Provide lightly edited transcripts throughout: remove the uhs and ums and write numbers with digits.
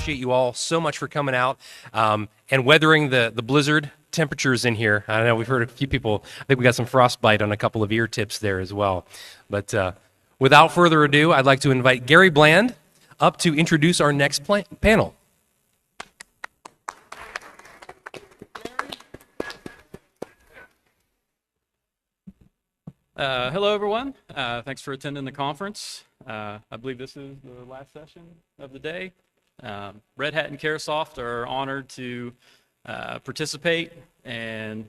appreciate you all so much for coming out and weathering the blizzard temperatures in here. I know we've heard a few people, I think we got some frostbite on a couple of ear tips there as well. But without further ado, I'd like to invite Gary Bland up to introduce our next panel. Hello, everyone. Thanks for attending the conference. I believe this is the last session of the day. Red Hat and Carahsoft are honored to participate, and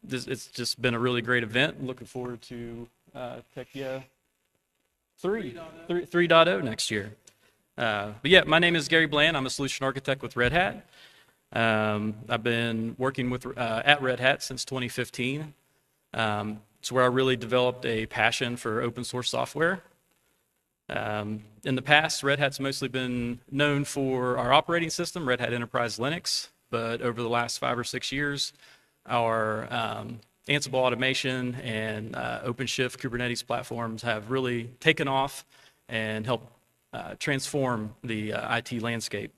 it's just been a really great event. Looking forward to Techia 3.0 next year. But yeah, my name is Gary Bland. I'm a solution architect with Red Hat. I've been working with at Red Hat since 2015. It's where I really developed a passion for open source software. In the past, Red Hat's mostly been known for our operating system, Red Hat Enterprise Linux, but over the last 5 or 6 years, our Ansible automation and OpenShift Kubernetes platforms have really taken off and helped transform the IT landscape.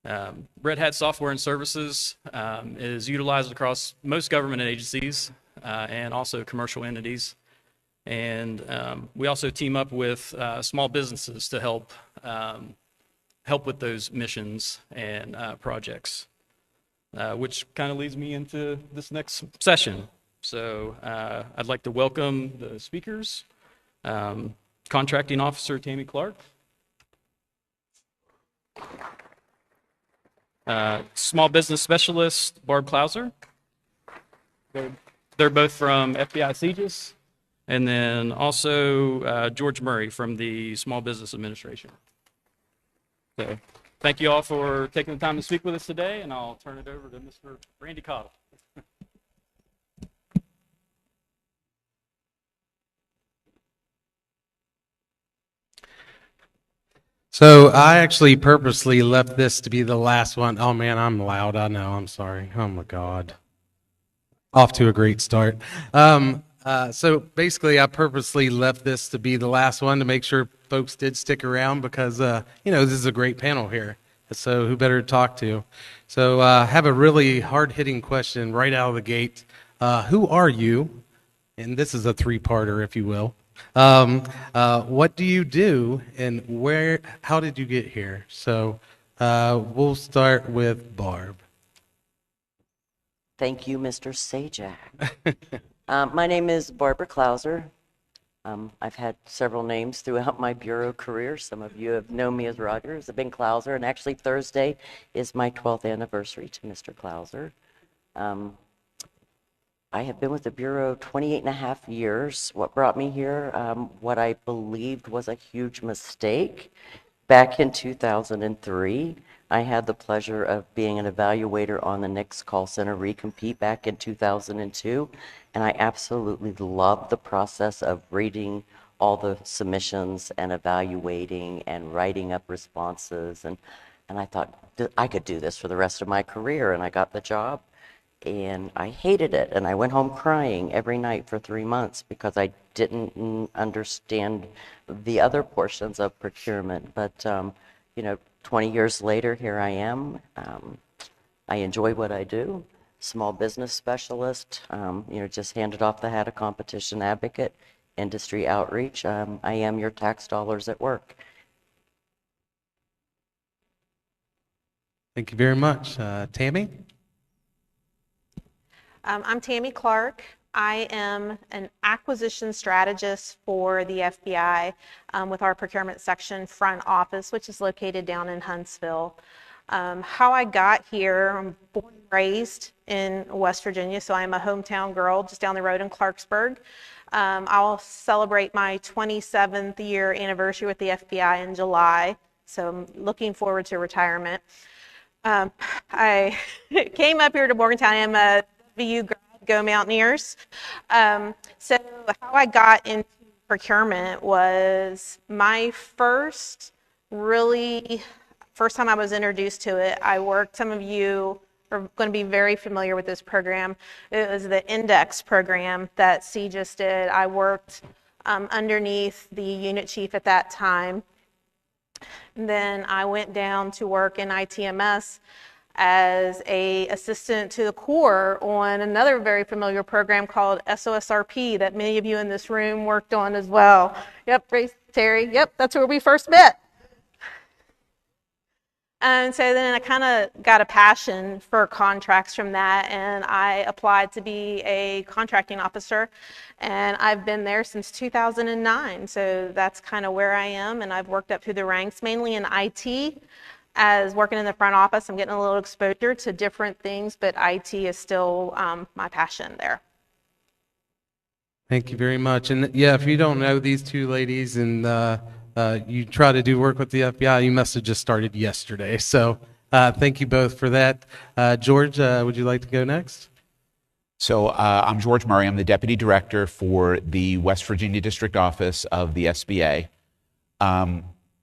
Red Hat software and services is utilized across most government agencies and also commercial entities. And we also team up with small businesses to help with those missions and projects, which kind of leads me into this next session. So I'd like to welcome the speakers, Contracting Officer Tammy Clark, Small Business Specialist Barb Klauser. They're both from FBI CJIS, and then also George Murray from the Small Business Administration. So thank you all for taking the time to speak with us today, and I'll turn it over to Mr. Randy Cottle. So I actually purposely left this to be the last one. Oh man, I'm loud. I know. I'm sorry. Oh my God. Off to a great start. So basically, I purposely left this to be the last one to make sure folks did stick around because, this is a great panel here. So who better to talk to? So I have a really hard-hitting question right out of the gate. Who are you? And this is a three-parter, if you will. What do you do, and how did you get here? So we'll start with Barb. Thank you, Mr. Sajak. My name is Barbara Klauser. I've had several names throughout my bureau career. Some of you have known me as Rogers. I've been Klauser, and actually Thursday is my 12th anniversary to Mr. Klauser. I have been with the Bureau 28 and a half years. What brought me here, what I believed was a huge mistake. Back in 2003, I had the pleasure of being an evaluator on the NICS call center recompete back in 2002, and I absolutely loved the process of reading all the submissions and evaluating and writing up responses, and I thought I could do this for the rest of my career, and I got the job. And I hated it, and I went home crying every night for 3 months because I didn't understand the other portions of procurement. But 20 years later, here I am. I enjoy what I do. Small business specialist. Just handed off the hat of competition advocate, industry outreach. I am your tax dollars at work. Thank you very much. Tammy? I'm Tammy Clark. I am an acquisition strategist for the FBI with our procurement section front office, which is located down in Huntsville. How I got here, I'm born and raised in West Virginia, so I'm a hometown girl just down the road in Clarksburg. I'll celebrate my 27th year anniversary with the FBI in July, so I'm looking forward to retirement. I came up here to Morgantown. I'm a VU grad, go Mountaineers. So how I got into procurement was my first time I was introduced to it. I worked, some of you are going to be very familiar with this program. It was the index program that CJIS did. I worked underneath the unit chief at that time. And then I went down to work in ITMS as a assistant to the Corps on another very familiar program called SOSRP that many of you in this room worked on as well. Yep, Grace, Terry, yep, that's where we first met. And so then I kind of got a passion for contracts from that, and I applied to be a contracting officer, and I've been there since 2009. So that's kind of where I am, and I've worked up through the ranks, mainly in IT. As working in the front office, I'm getting a little exposure to different things, but IT is still my passion there. Thank you very much. And yeah, if you don't know these two ladies and you try to do work with the FBI, you must have just started yesterday. So thank you both for that. George, would you like to go next? So I'm George Murray. I'm the Deputy Director for the West Virginia District Office of the SBA.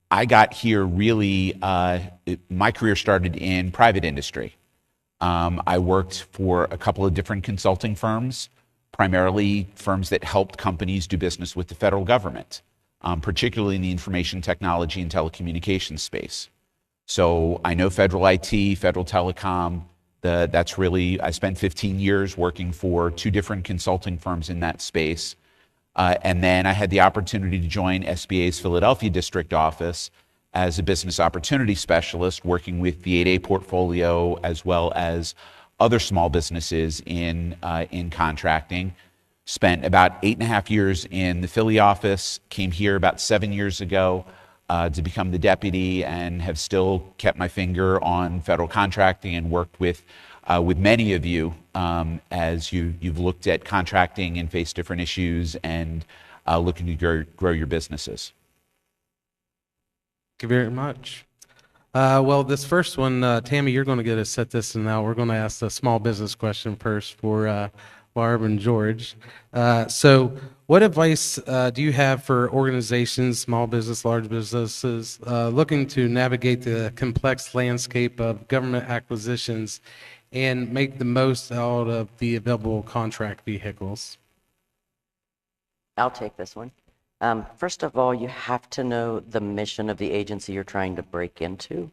I got here really, my career started in private industry. I worked for a couple of different consulting firms, primarily firms that helped companies do business with the federal government, particularly in the information technology and telecommunications space. So I know federal IT, federal telecom. That's really, I spent 15 years working for two different consulting firms in that space. And then I had the opportunity to join SBA's Philadelphia district office as a business opportunity specialist, working with the 8A portfolio as well as other small businesses in contracting. Spent about 8.5 years in the Philly office, came here about 7 years ago to become the deputy, and have still kept my finger on federal contracting and worked with many of you as you've looked at contracting and faced different issues and looking to grow your businesses. Thank you very much. Well, this first one, Tammy, you're going to get to set this, and now we're going to ask the small business question first for Barb and George. So what advice do you have for organizations, small business, large businesses, looking to navigate the complex landscape of government acquisitions and make the most out of the available contract vehicles? I'll take this one. First of all, you have to know the mission of the agency you're trying to break into.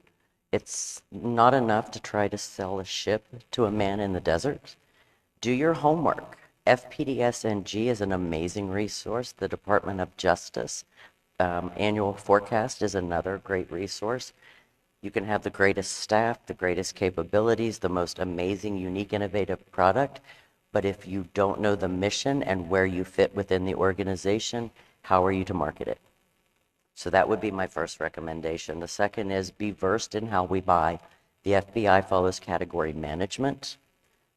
It's not enough to try to sell a ship to a man in the desert. Do your homework. FPDS-NG is an amazing resource. The Department of Justice annual forecast is another great resource. You can have the greatest staff, the greatest capabilities, the most amazing, unique, innovative product, but if you don't know the mission and where you fit within the organization, how are you to market it? So that would be my first recommendation. The second is be versed in how we buy. The FBI follows category management.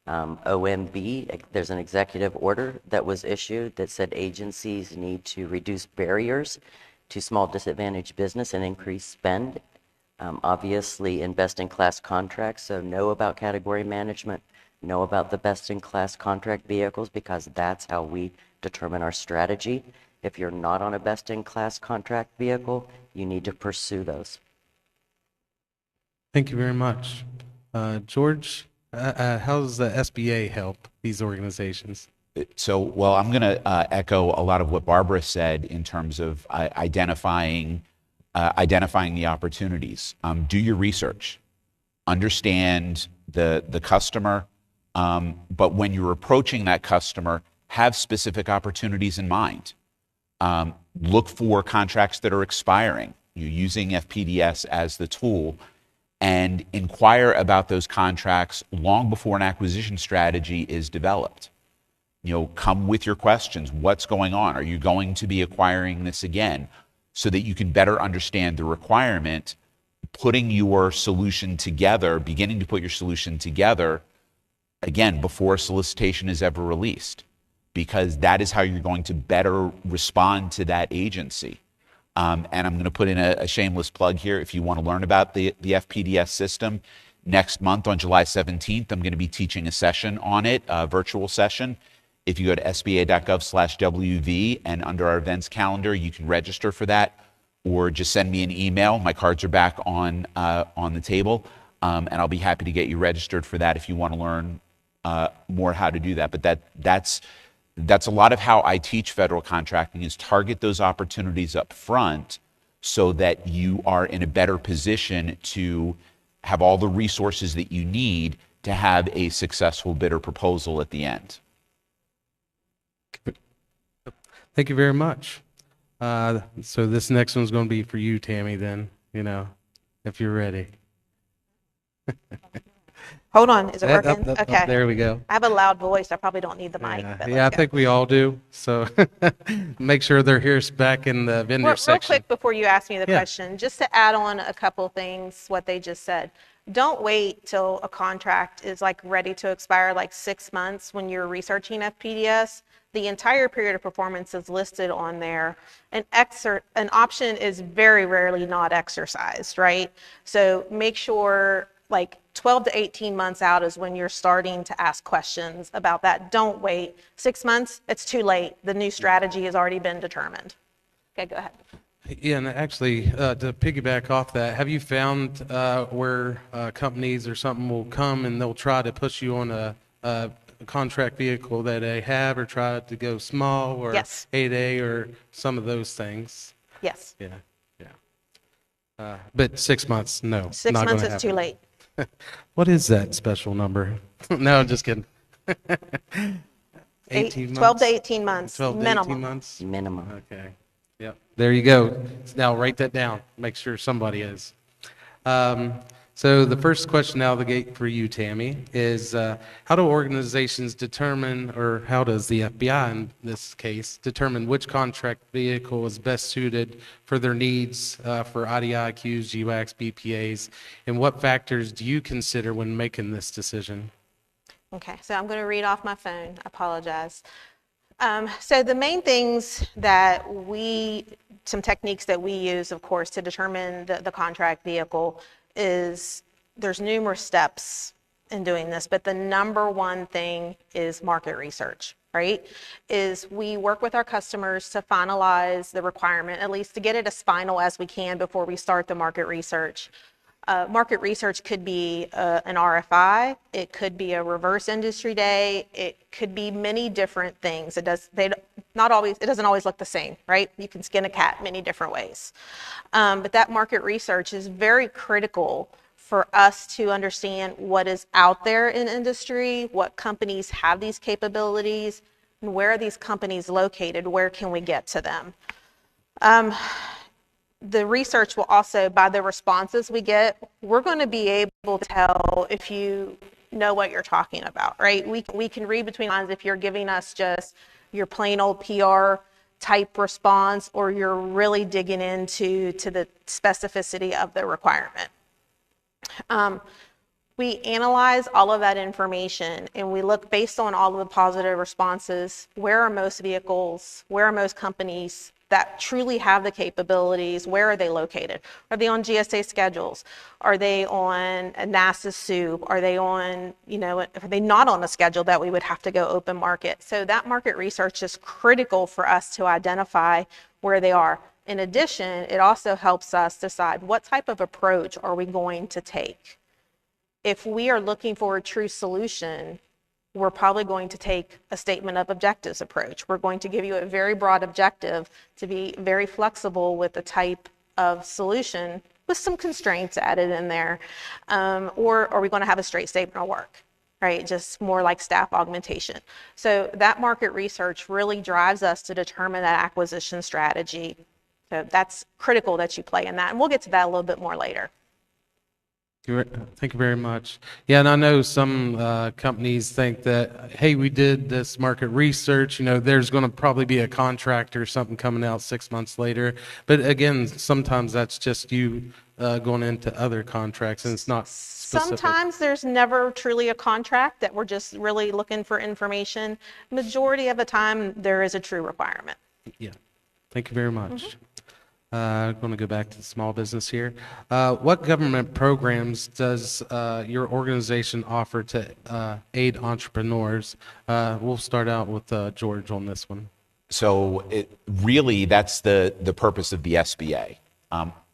OMB, there's an executive order that was issued that said agencies need to reduce barriers to small disadvantaged business and increase spend. Obviously, in best-in-class contracts, so know about category management, know about the best-in-class contract vehicles, because that's how we determine our strategy. If you're not on a best-in-class contract vehicle, you need to pursue those. Thank you very much. George, how does the SBA help these organizations? So, well, I'm going to echo a lot of what Barbara said in terms of identifying the opportunities. Do your research, understand the customer, but when you're approaching that customer, have specific opportunities in mind. Look for contracts that are expiring. You're using FPDS as the tool, and inquire about those contracts long before an acquisition strategy is developed. Come with your questions. What's going on? Are you going to be acquiring this again? So that you can better understand the requirement, putting your solution together, beginning to put your solution together, again, before a solicitation is ever released, because that is how you're going to better respond to that agency. And I'm going to put in a shameless plug here. If you want to learn about the FPDS system, next month on July 17th, I'm going to be teaching a session on it, a virtual session. If you go to sba.gov/WV and under our events calendar, you can register for that, or just send me an email. My cards are back on the table, and I'll be happy to get you registered for that if you want to learn more how to do that. But that's a lot of how I teach federal contracting, is target those opportunities up front so that you are in a better position to have all the resources that you need to have a successful bid or proposal at the end. Thank you very much. So this next one's going to be for you, Tammy, then, if you're ready. Hold on, is it working? Okay. There we go. I have a loud voice. I probably don't need the mic. Yeah, but yeah, I let's go. think we all do. So make sure they're here back in the vendor Real section. quick before you ask me the Yeah. question, just to add on a couple things, what they just said. Don't wait till a contract is like ready to expire, like 6 months when you're researching FPDS. The entire period of performance is listed on there. An option is very rarely not exercised, right? So make sure like 12 to 18 months out is when you're starting to ask questions about that. Don't wait. 6 months, it's too late. The new strategy has already been determined. Okay, go ahead. Yeah, and actually, to piggyback off that, have you found where companies or something will come and they'll try to push you on a contract vehicle that they have, or try to go small, or Yes. 8A, or some of those things? Yes. Yeah, yeah. But 6 months, no. 6 not months gonna is too happen. late. What is that special number? No, I'm just kidding. 18 months? 12 to 18 months 12 to 18 minimum. months? Minimum. Okay. Yep. There you go. Now write that down. Make sure somebody is. So the first question out of the gate for you, Tammy, is how do organizations determine, or how does the FBI in this case, determine which contract vehicle is best suited for their needs for IDIQs, GWACs, BPAs, and what factors do you consider when making this decision? Okay, so I'm going to read off my phone. I apologize. So the main things that some techniques that we use, of course, to determine the contract vehicle is there's numerous steps in doing this, but the number one thing is market research, right? Is we work with our customers to finalize the requirement, at least to get it as final as we can before we start the market research. Market research could be an RFI, it could be a reverse industry day, it could be many different things. It doesn't always look the same, right? You can skin a cat many different ways. But that market research is very critical for us to understand what is out there in industry, what companies have these capabilities, and where are these companies located, where can we get to them. The research will also, by the responses we get, we're going to be able to tell if you know what you're talking about, right? We can read between lines if you're giving us just your plain old PR type response, or you're really digging into the specificity of the requirement. We analyze all of that information and we look based on all of the positive responses, where are most vehicles, where are most companies that truly have the capabilities, where are they located? Are they on GSA schedules? Are they on a NASA SUB? Are they on, are they not on a schedule that we would have to go open market? So that market research is critical for us to identify where they are. In addition, it also helps us decide what type of approach are we going to take. If we are looking for a true solution, we're probably going to take a statement of objectives approach. We're going to give you a very broad objective to be very flexible with the type of solution with some constraints added in there. Or are we going to have a straight statement of work, right? Just more like staff augmentation. So that market research really drives us to determine that acquisition strategy. So that's critical that you play in that. And we'll get to that a little bit more later. Thank you very much. Yeah, and I know some companies think that, hey, we did this market research, there's going to probably be a contract or something coming out 6 months later. But again, sometimes that's just you going into other contracts, and it's not specific. Sometimes there's never truly a contract, that we're just really looking for information. Majority of the time, there is a true requirement. Yeah, thank you very much. I'm going to go back to the small business here. What government programs does your organization offer to aid entrepreneurs? We'll start out with George on this one. So really, that's the purpose of the SBA.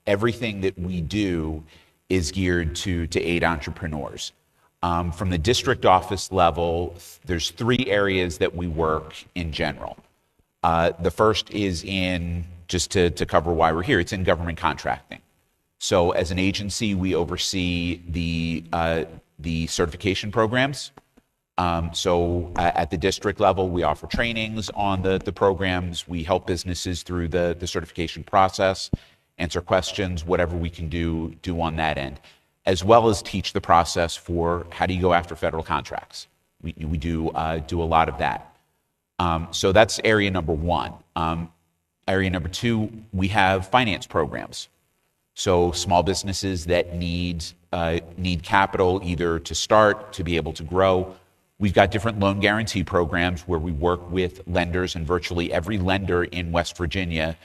Everything that we do is geared to aid entrepreneurs. From the district office level, there's 3 areas that we work in general. The first is in just to cover why we're here. It's in government contracting. So as an agency, we oversee the certification programs. At the district level, we offer trainings on the programs. We help businesses through the certification process, answer questions, whatever we can do on that end, as well as teach the process for how do you go after federal contracts. We do a lot of that. So that's area number one. Area number two, we have finance programs. So small businesses that need capital either to start, to be able to grow. We've got different loan guarantee programs where we work with lenders, and virtually every lender in West Virginia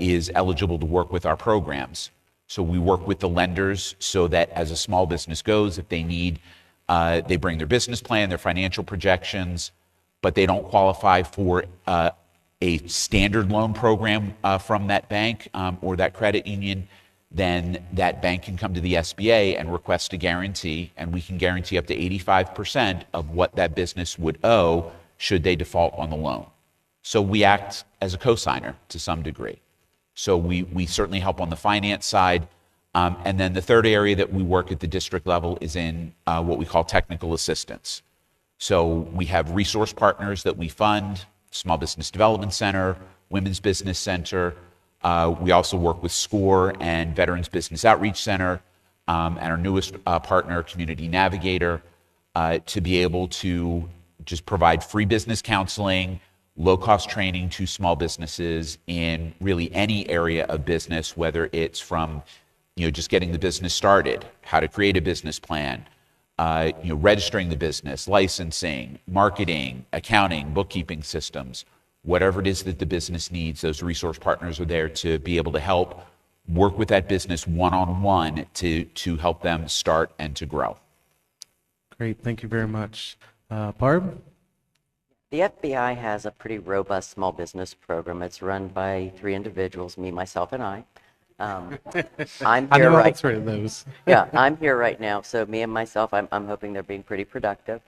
is eligible to work with our programs. So we work with the lenders so that as a small business goes, if they need, they bring their business plan, their financial projections, but they don't qualify for a standard loan program from that bank or that credit union, then that bank can come to the SBA and request a guarantee, and we can guarantee up to 85% of what that business would owe should they default on the loan. So we act as a cosigner to some degree. So we certainly help on the finance side. And then the third area that we work at the district level is in what we call technical assistance. So we have resource partners that we fund, Small Business Development Center, Women's Business Center. We also work with SCORE and Veterans Business Outreach Center, and our newest partner, Community Navigator, to be able to just provide free business counseling, low-cost training to small businesses in really any area of business, whether it's from just getting the business started, how to create a business plan, registering the business, licensing, marketing, accounting, bookkeeping systems. Whatever it is that the business needs, those resource partners are there to be able to help work with that business one-on-one to help them start and to grow. Great, thank you very much. Barb? The FBI has a pretty robust small business program. It's run by 3 individuals, me, myself, and I. I'm I here know all right. 3 of those. Yeah, I'm here right now. So me and myself, I'm hoping they're being pretty productive.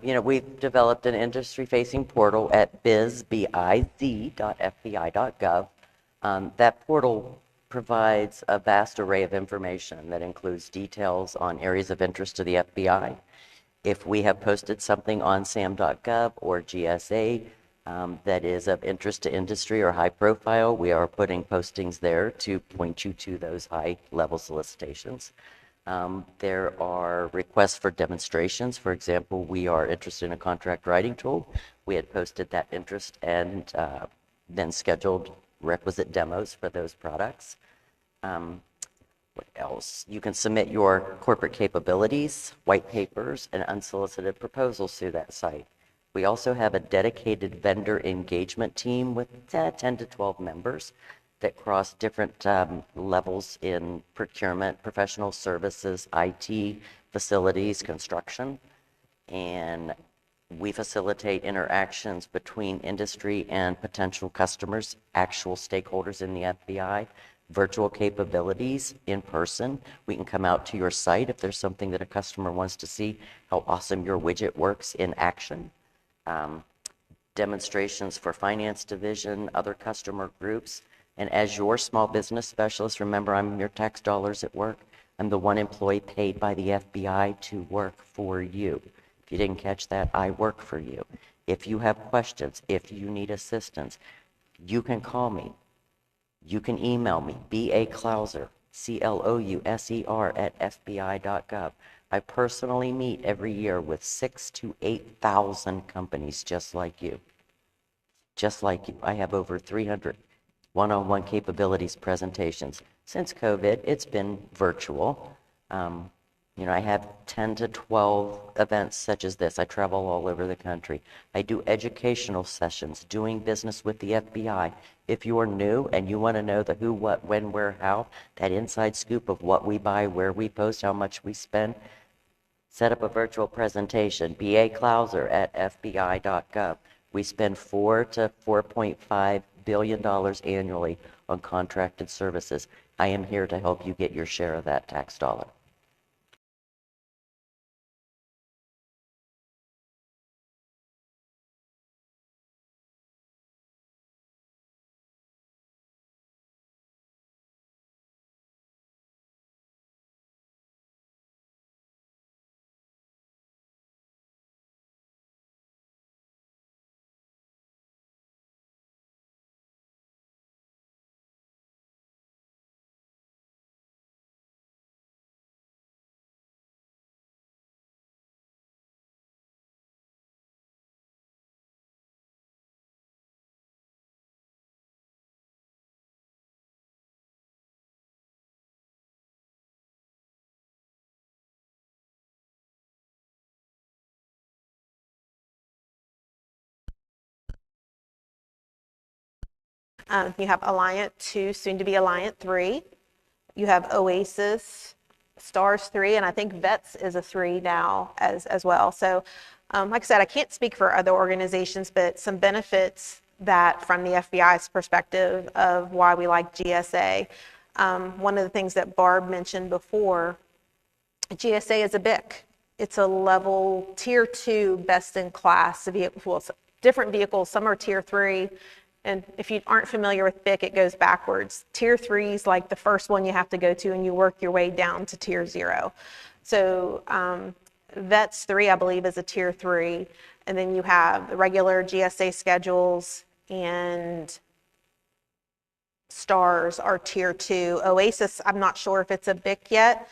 We've developed an industry-facing portal at biz.fbi.gov. That portal provides a vast array of information that includes details on areas of interest to the FBI. If we have posted something on sam.gov or GSA that is of interest to industry or high profile, we are putting postings there to point you to those high-level solicitations. There are requests for demonstrations. For example, we are interested in a contract writing tool. We had posted that interest and then scheduled requisite demos for those products. What else? You can submit your corporate capabilities, white papers, and unsolicited proposals through that site. We also have a dedicated vendor engagement team with 10 to 12 members that cross different levels in procurement, professional services, IT, facilities, construction. And we facilitate interactions between industry and potential customers, actual stakeholders in the FBI, virtual capabilities in person. We can come out to your site if there's something that a customer wants to see, how awesome your widget works in action. Demonstrations for finance division, other customer groups. And as your small business specialist, remember, I'm your tax dollars at work. I'm the one employee paid by the FBI to work for you. If you didn't catch that, I work for you. If you have questions, if you need assistance, you can call me. You can email me, B.A. Clouser, Clouser, @fbi.gov. I personally meet every year with 6,000 to 8,000 companies just like you. Just like you. I have over 300 one-on-one capabilities presentations. Since COVID, it's been virtual. I have 10 to 12 events such as this. I travel all over the country. I do educational sessions, doing business with the FBI. If you are new and you want to know the who, what, when, where, how, that inside scoop of what we buy, where we post, how much we spend, set up a virtual presentation, B.A. Clouser @fbi.gov. We spend $4 to $4.5 billion annually on contracted services. I am here to help you get your share of that tax dollar. You have Alliant 2, soon to be Alliant 3. You have Oasis, Stars 3, and I think Vets is a 3 now as well. So, like I said, I can't speak for other organizations, but some benefits that from the FBI's perspective of why we like GSA. One of the things that Barb mentioned before, GSA is a BIC. It's a level tier 2 best in class vehicle. Well, different vehicles, some are tier 3. And if you aren't familiar with BIC, it goes backwards. Tier 3 is like the first one you have to go to, and you work your way down to tier 0. So Vets 3, I believe, is a tier 3. And then you have the regular GSA schedules, and Stars are tier 2. Oasis, I'm not sure if it's a BIC yet.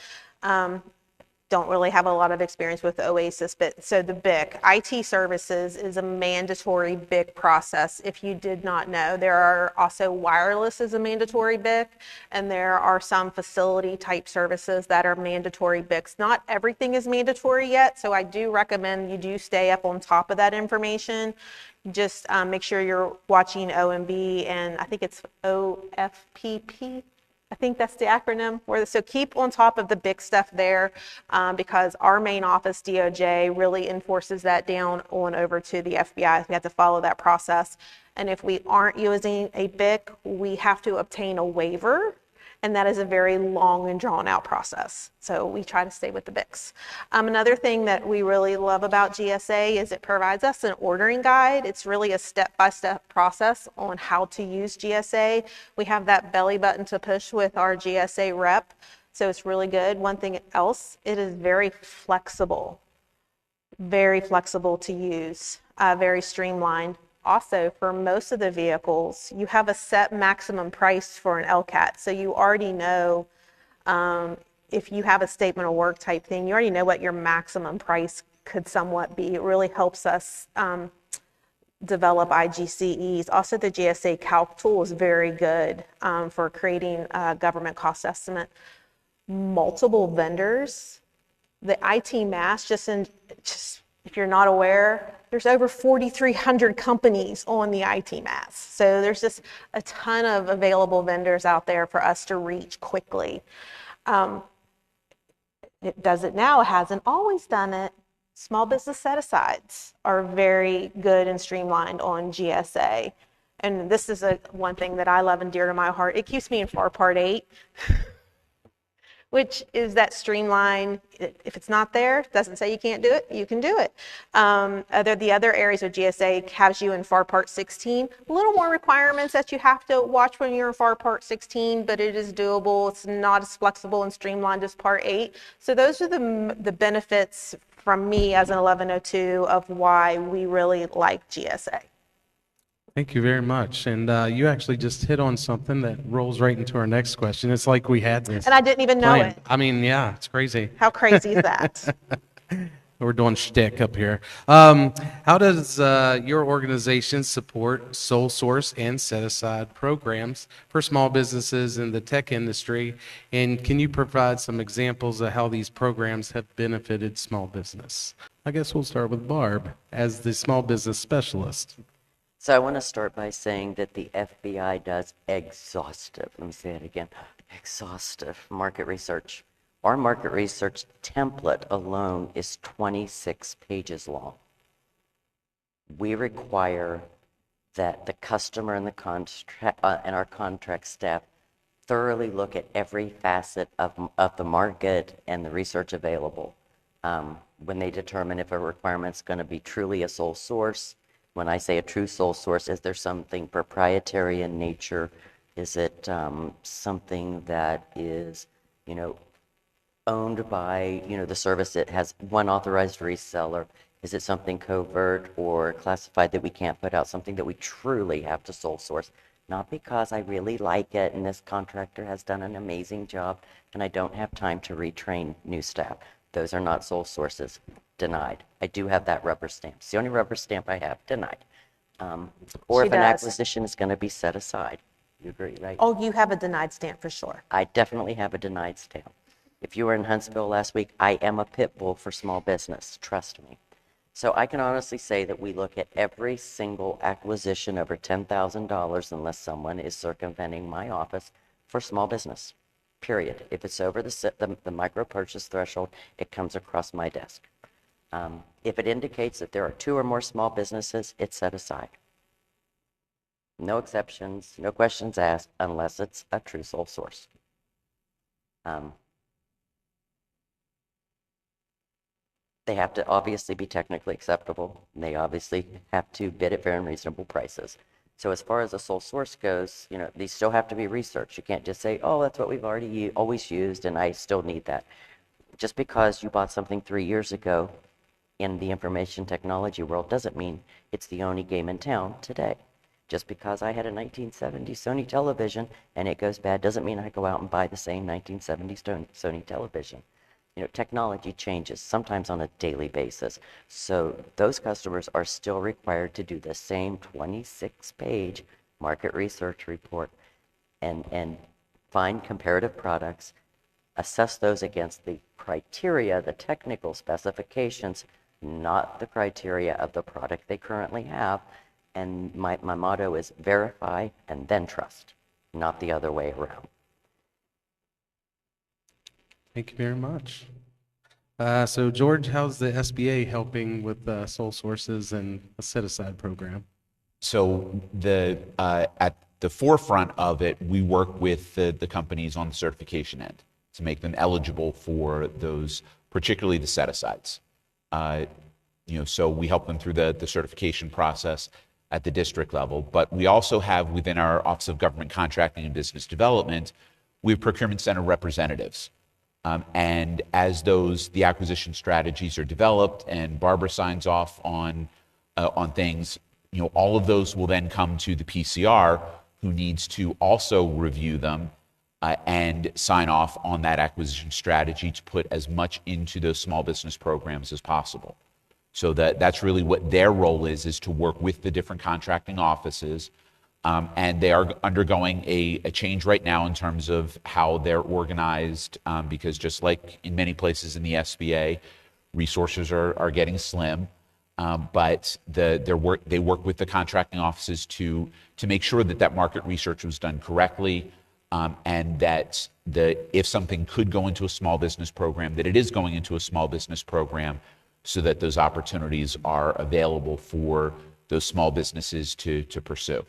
Don't really have a lot of experience with Oasis, but so the BIC, IT services is a mandatory BIC process. If you did not know, there are also wireless is a mandatory BIC, and there are some facility type services that are mandatory BICs. Not everything is mandatory yet, so I do recommend you do stay up on top of that information. Just make sure you're watching OMB, and I think it's OFPP. I think that's the acronym. So keep on top of the big stuff there, because our main office, DOJ, really enforces that down on over to the FBI. We have to follow that process. And if we aren't using a BIC, we have to obtain a waiver. And that is a very long and drawn out process. So we try to stay with the BICs. Another thing that we really love about GSA is it provides us an ordering guide. It's really a step-by-step process on how to use GSA. We have that belly button to push with our GSA rep. So it's really good. One thing else, it is very flexible to use, very streamlined. Also, for most of the vehicles, you have a set maximum price for an LCAT. So you already know, if you have a statement of work type thing, you already know what your maximum price could somewhat be. It really helps us develop IGCEs. Also, the GSA Calc tool is very good for creating a government cost estimate. Multiple vendors. The IT Mass, just if you're not aware, there's over 4,300 companies on the IT Mass. So there's just a ton of available vendors out there for us to reach quickly. It does it now, it hasn't always done it. Small business set-asides are very good and streamlined on GSA. And this is one thing that I love and dear to my heart. It keeps me in FAR Part 8. Which is that streamline. If it's not there, it doesn't say you can't do it, you can do it. The other areas of GSA has you in FAR Part 16. A little more requirements that you have to watch when you're in FAR Part 16, but it is doable. It's not as flexible and streamlined as Part 8. So those are the benefits from me as an 1102 of why we really like GSA. Thank you very much. And you actually just hit on something that rolls right into our next question. It's like we had this. And I didn't even know planned. it. I mean, yeah, it's crazy. How crazy is that? We're doing shtick up here. How does your organization support sole source and set-aside programs for small businesses in the tech industry? And can you provide some examples of how these programs have benefited small business? I guess we'll start with Barb as the small business specialist. So I want to start by saying that the FBI does exhaustive, let me say it again, exhaustive market research. Our market research template alone is 26 pages long. We require that the customer and our contract staff thoroughly look at every facet of the market and the research available when they determine if a requirement's going to be truly a sole source. When I say a true sole source, is there something proprietary in nature? Is it something that is, owned by, the service that has one authorized reseller? Is it something covert or classified that we can't put out, something that we truly have to sole source? Not because I really like it and this contractor has done an amazing job and I don't have time to retrain new staff. Those are not sole sources. Denied. I do have that rubber stamp. It's the only rubber stamp I have. Denied. Or She if an does. acquisition is going to be set aside. You agree, right? Oh, you have a denied stamp for sure. I definitely have a denied stamp. If you were in Huntsville last week, I am a pit bull for small business. Trust me. So I can honestly say that we look at every single acquisition over $10,000 unless someone is circumventing my office for small business, period. If it's over the micro purchase threshold, it comes across my desk. If it indicates that there are 2 or more small businesses, it's set aside. No exceptions, no questions asked, unless it's a true sole source. They have to obviously be technically acceptable. And they obviously have to bid at fair and reasonable prices. So as far as a sole source goes, these still have to be researched. You can't just say, oh, that's what we've already always used, and I still need that. Just because you bought something 3 years ago in the information technology world doesn't mean it's the only game in town today. Just because I had a 1970 Sony television and it goes bad doesn't mean I go out and buy the same 1970 Sony television. Technology changes, sometimes on a daily basis. So those customers are still required to do the same 26-page market research report and find comparative products, assess those against the criteria, the technical specifications, not the criteria of the product they currently have. And my motto is verify and then trust, not the other way around. Thank you very much. So George, how's the SBA helping with sole sources and a set-aside program? So at the forefront of it, we work with the companies on the certification end to make them eligible for those, particularly the set-asides. So we help them through the certification process at the district level. But we also have within our Office of Government Contracting and Business Development, we have procurement center representatives. And as the acquisition strategies are developed and Barbara signs off on things, all of those will then come to the PCR, who needs to also review them and sign off on that acquisition strategy to put as much into those small business programs as possible. So that's really what their role is to work with the different contracting offices. And they are undergoing a change right now in terms of how they're organized, because just like in many places in the SBA, resources are getting slim. But they work with the contracting offices to make sure that market research was done correctly, and that if something could go into a small business program, that it is going into a small business program, so that those opportunities are available for those small businesses to pursue.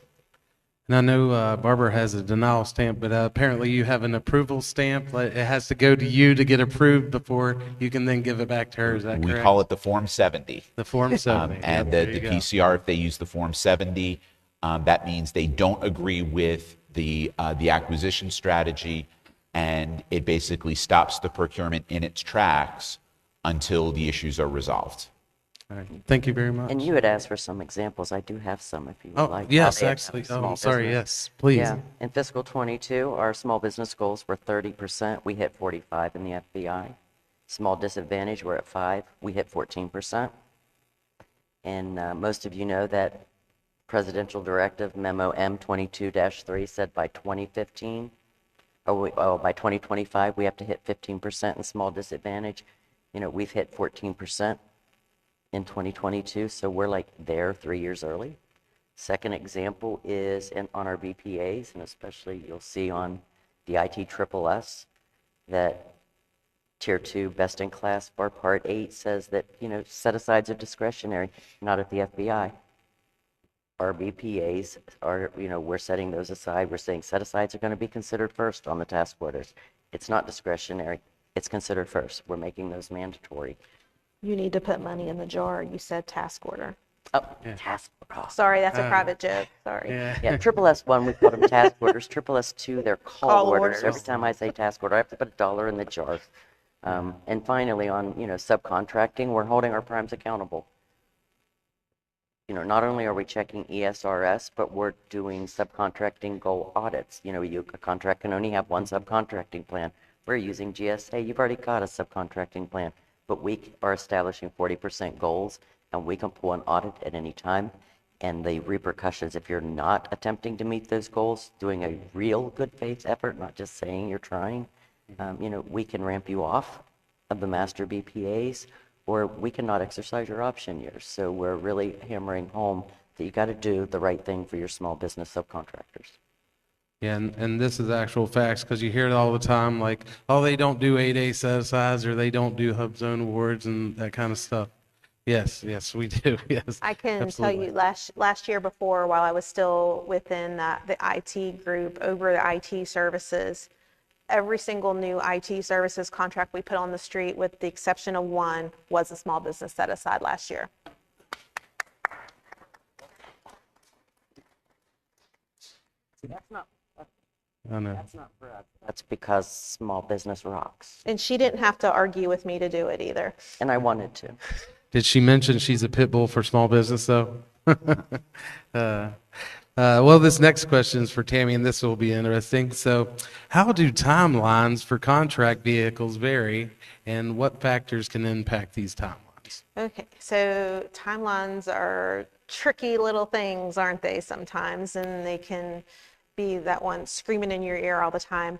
And I know Barbara has a denial stamp, but apparently you have an approval stamp. It has to go to you to get approved before you can then give it back to her. Is that correct? We call it the Form 70. The Form 70. And Yep, the PCR, if they use the Form 70, that means they don't agree with the acquisition strategy, and it basically stops the procurement in its tracks until the issues are resolved. All right. Thank you very much. And you had asked for some examples. I do have some if you would like. Yes, How they actually. impact Oh, small I'm sorry. business. Yes, please. Yeah, in fiscal '22, our small business goals were 30%. We hit 45 in the FBI. Small disadvantage, we're at 5. We hit 14%. And most of you know that Presidential Directive Memo M22-3 said by 2015, by 2025, we have to hit 15% in small disadvantage. We've hit 14% in 2022, so we're like there 3 years early. Second example is on our BPAs, and especially you'll see on the ITSSS that Tier 2 Best in Class Bar Part 8 says that, set-asides are discretionary, not at the FBI. Our BPAs are, we're setting those aside. We're saying set-asides are going to be considered first on the task orders. It's not discretionary. It's considered first. We're making those mandatory. You need to put money in the jar. You said task order. Oh, task order. Oh, Sorry, that's a private joke. Sorry. Yeah. Triple S1, we call them task orders. Triple S2, they're call Call orders. orders. Every time I say task order, I have to put $1 in the jar. And finally, on subcontracting, we're holding our primes accountable. Not only are we checking ESRS, but we're doing subcontracting goal audits. A contract can only have one subcontracting plan. We're using GSA. You've already got a subcontracting plan, but we are establishing 40% goals, and we can pull an audit at any time. And the repercussions, if you're not attempting to meet those goals, doing a real good faith effort, not just saying you're trying, we can ramp you off of the master BPAs, or we cannot exercise your option years. So we're really hammering home that you got to do the right thing for your small business subcontractors. Yeah, and this is actual facts because you hear it all the time, like, oh, they don't do 8A set-asides or they don't do hub zone awards and that kind of stuff. Yes, yes, we do. Yes, I can absolutely. tell you last year before, while I was still within the IT group over the IT services, every single new IT services contract we put on the street, with the exception of one, was a small business set aside last year. I know. That's because small business rocks. And she didn't have to argue with me to do it either. And I wanted to. Did she mention she's a pit bull for small business, though? Well, this next question is for Tammy, and this will be interesting. So, how do timelines for contract vehicles vary, and what factors can impact these timelines? Okay, so timelines are tricky little things, aren't they, sometimes? And they can be that one screaming in your ear all the time.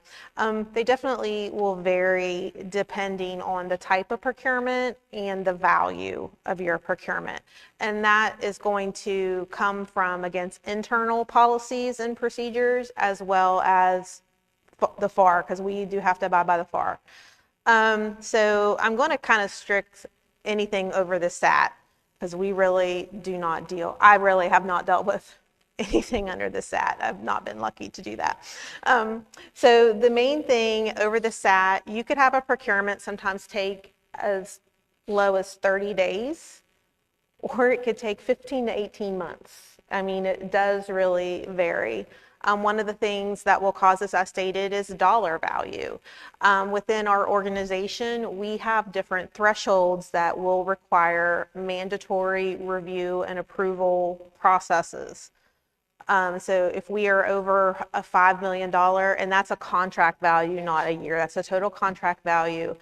They definitely will vary depending on the type of procurement and the value of your procurement. And that is going to come from against internal policies and procedures as well as the FAR, because we do have to abide by the FAR. So I'm going to kind of strict anything over the SAT, because we really do not deal, I really have not dealt with anything under the SAT. I've not been lucky to do that. So the main thing over the SAT, you could have a procurement sometimes take as low as 30 days, or it could take 15 to 18 months. I mean, it does really vary. One of the things that will cause this, as stated, is dollar value. Within our organization, we have different thresholds that will require mandatory review and approval processes. So if we are over a $5 million, and that's a contract value, not a year, that's a total contract value,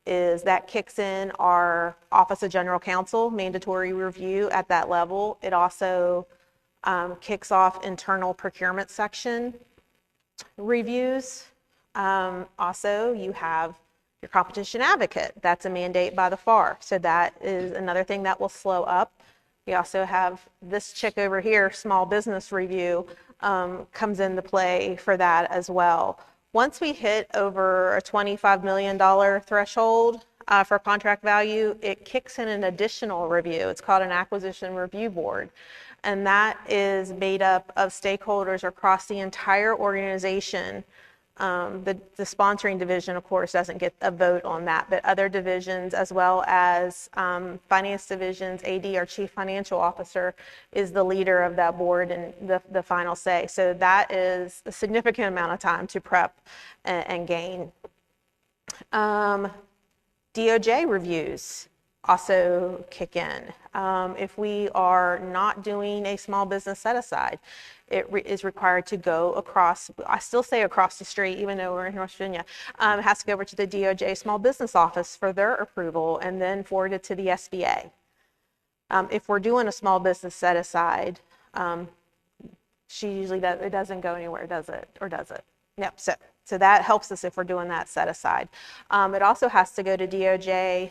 is that kicks in our Office of General Counsel mandatory review at that level. It also kicks off internal procurement section reviews. Also, you have your competition advocate. That's a mandate by the FAR. So that is another thing that will slow up. We also have this chick over here, small business review, comes into play for that as well. Once we hit over a $25 million threshold for contract value, it kicks in an additional review. It's called an acquisition review board. And that is made up of stakeholders across the entire organization. The sponsoring division, of course, doesn't get a vote on that, but other divisions, as well as finance divisions, AD, our chief financial officer, is the leader of that board and the final say. So that is a significant amount of time to prep and gain. DOJ reviews also kick in. If we are not doing a small business set aside, it is required to go across, I still say across the street, even though we're in North Virginia, it has to go over to the DOJ Small Business Office for their approval and then forwarded to the SBA. If we're doing a small business set aside, she usually it doesn't go anywhere, does it? Or does it? No, so that helps us if we're doing that set aside. It also has to go to DOJ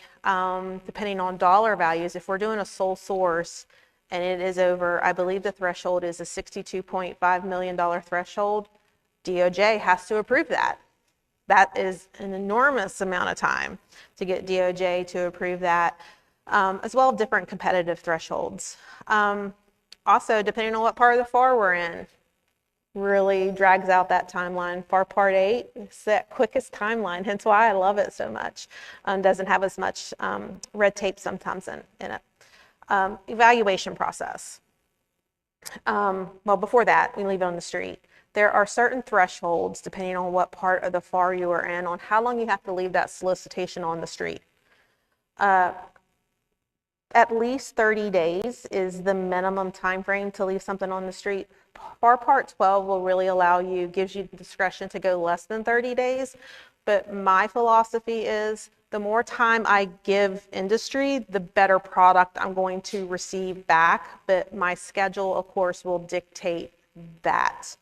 depending on dollar values. If we're doing a sole source and it is over, I believe the threshold is a $62.5 million threshold, DOJ has to approve that. That is an enormous amount of time to get DOJ to approve that, as well as different competitive thresholds. Also, depending on what part of the FAR we're in, really drags out that timeline. FAR Part 8 is that quickest timeline, hence why I love it so much. Doesn't have as much red tape sometimes in it. Evaluation process. Well, before that, we leave it on the street. There are certain thresholds, depending on what part of the FAR you are in, on how long you have to leave that solicitation on the street. At least 30 days is the minimum time frame to leave something on the street. FAR Part 12 will really allow you, gives you discretion to go less than 30 days. But my philosophy is the more time I give industry, the better product I'm going to receive back. But my schedule, of course, will dictate that.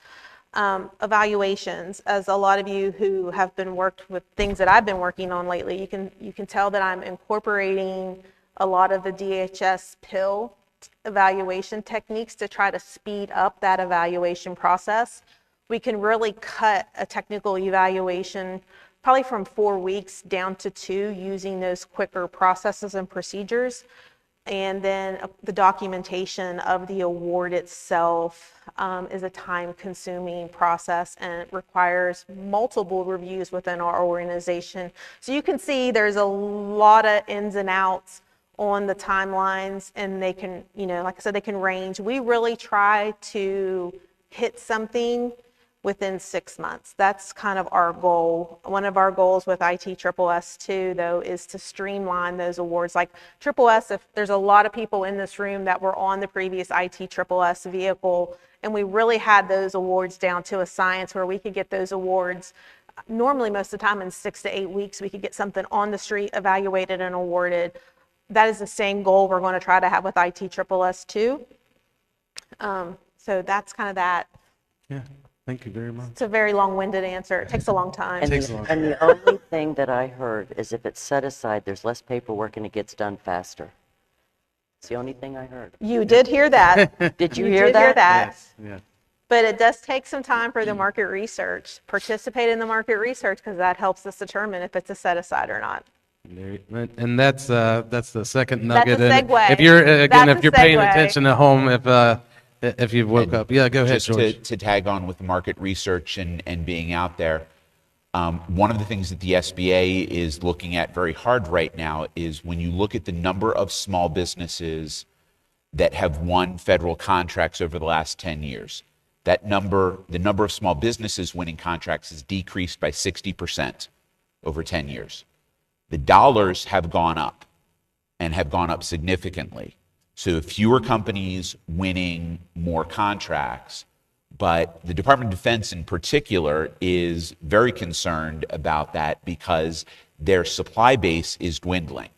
Evaluations, as a lot of you who have been worked with things that I've been working on lately, you can tell that I'm incorporating a lot of the DHS pill evaluation techniques to try to speed up that evaluation process. We can really cut a technical evaluation probably from 4 weeks down to 2 using those quicker processes and procedures. And then the documentation of the award itself is a time-consuming process, and it requires multiple reviews within our organization. So you can see there's a lot of ins and outs on the timelines, and they can, like I said, they can range. We really try to hit something within 6 months. That's kind of our goal. One of our goals with ITSSS too, though, is to streamline those awards. Like SSS, if there's a lot of people in this room that were on the previous ITSSS vehicle, and we really had those awards down to a science where we could get those awards. Normally, most of the time in 6 to 8 weeks, we could get something on the street, evaluated and awarded. That is the same goal we're going to try to have with ITSSS too. So that's kind of that. Yeah, thank you very much. It's a very long-winded answer. It takes a long time. And the only thing that I heard is if it's set aside, there's less paperwork and it gets done faster. It's the only thing I heard. You did hear that. Did you You hear did that? hear that. Yes, yeah. But it does take some time for the market research. Participate in the market research because that helps us determine if it's a set aside or not. And that's the second That's nugget. a And segue. if you're again, That's if a you're paying segue. attention at home, if you woke up, yeah, go ahead, Just George. to tag on with market research and being out there, one of the things that the SBA is looking at very hard right now is when you look at the number of small businesses that have won federal contracts over the last 10 years, the number of small businesses winning contracts has decreased by 60% over 10 years. The dollars have gone up and have gone up significantly. So fewer companies winning more contracts, but the Department of Defense in particular is very concerned about that because their supply base is dwindling.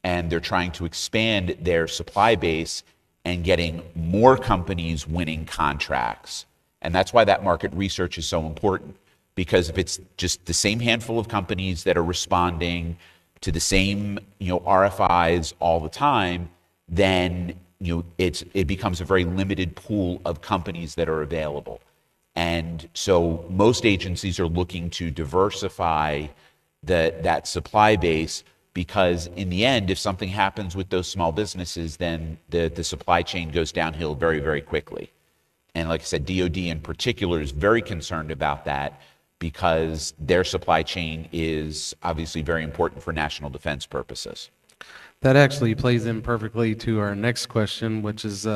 And they're trying to expand their supply base and getting more companies winning contracts. And that's why that market research is so important. Because if it's just the same handful of companies that are responding to the same, RFIs all the time, then it becomes a very limited pool of companies that are available. And so most agencies are looking to diversify that supply base because in the end, if something happens with those small businesses, then the supply chain goes downhill very, very quickly. And like I said, DoD in particular is very concerned about that because their supply chain is obviously very important for national defense purposes. That actually plays in perfectly to our next question, which is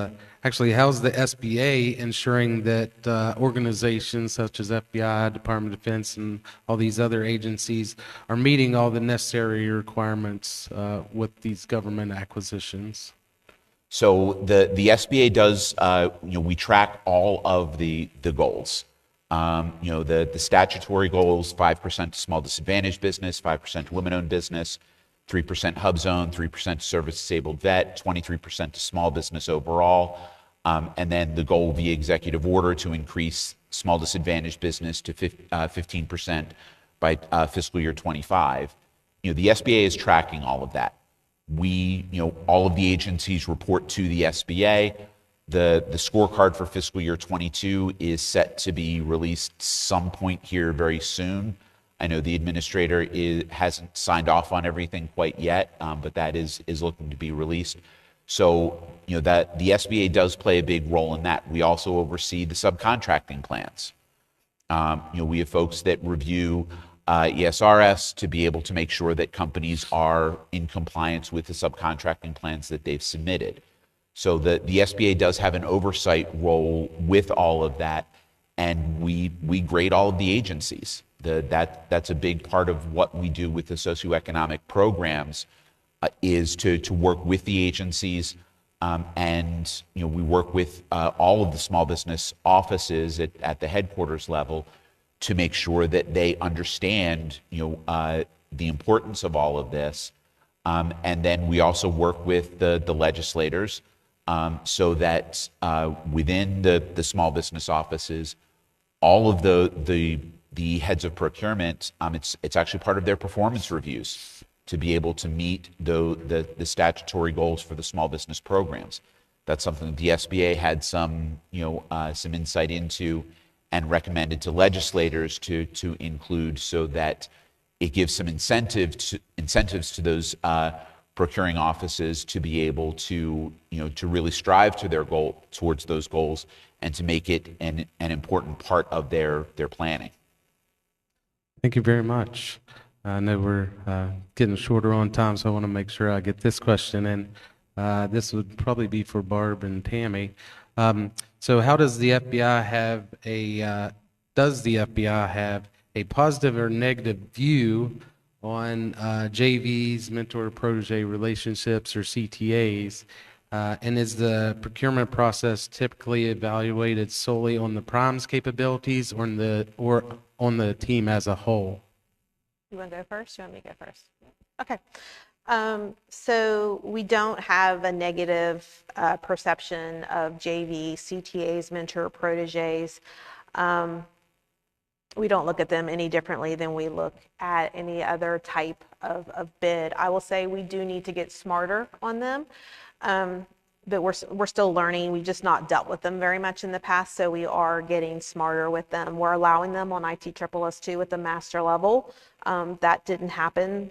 actually how's the SBA ensuring that organizations such as FBI, Department of Defense, and all these other agencies are meeting all the necessary requirements with these government acquisitions? So the SBA does, we track all of the goals. The statutory goals, 5% to small disadvantaged business, 5% to women-owned business, 3% hub zone, 3% service-disabled vet, 23% to small business overall, and then the goal via executive order to increase small disadvantaged business to 15% by fiscal year 25. The SBA is tracking all of that. All of the agencies report to the SBA. The scorecard for fiscal year 22 is set to be released some point here very soon. I know the administrator hasn't signed off on everything quite yet, but that is looking to be released. So, that the SBA does play a big role in that. We also oversee the subcontracting plans. We have folks that review ESRS to be able to make sure that companies are in compliance with the subcontracting plans that they've submitted. So the SBA does have an oversight role with all of that, and we grade all of the agencies. That's a big part of what we do with the socioeconomic programs is to work with the agencies, and we work with all of the small business offices at the headquarters level to make sure that they understand the importance of all of this, and then we also work with the legislators. So that within the small business offices, all of the heads of procurement, it's actually part of their performance reviews to be able to meet the statutory goals for the small business programs. That's something that the SBA had some insight into and recommended to legislators to include, so that it gives some incentives to those procuring offices to be able to really strive to their goal, towards those goals, and to make it an important part of their planning. Thank you very much. I know we're getting shorter on time, so I want to make sure I get this question in. This would probably be for Barb and Tammy. So how does the FBI have a positive or negative view on JVs, mentor-protege relationships, or CTAs? And is the procurement process typically evaluated solely on the prime's capabilities or on the team as a whole? You want to go first? You want me to go first? Okay. So we don't have a negative perception of JV, CTAs, mentor, proteges. We don't look at them any differently than we look at any other type of bid. I will say we do need to get smarter on them, but we're still learning. We've just not dealt with them very much in the past, so we are getting smarter with them. We're allowing them on ITSSS2 at the master level. That didn't happen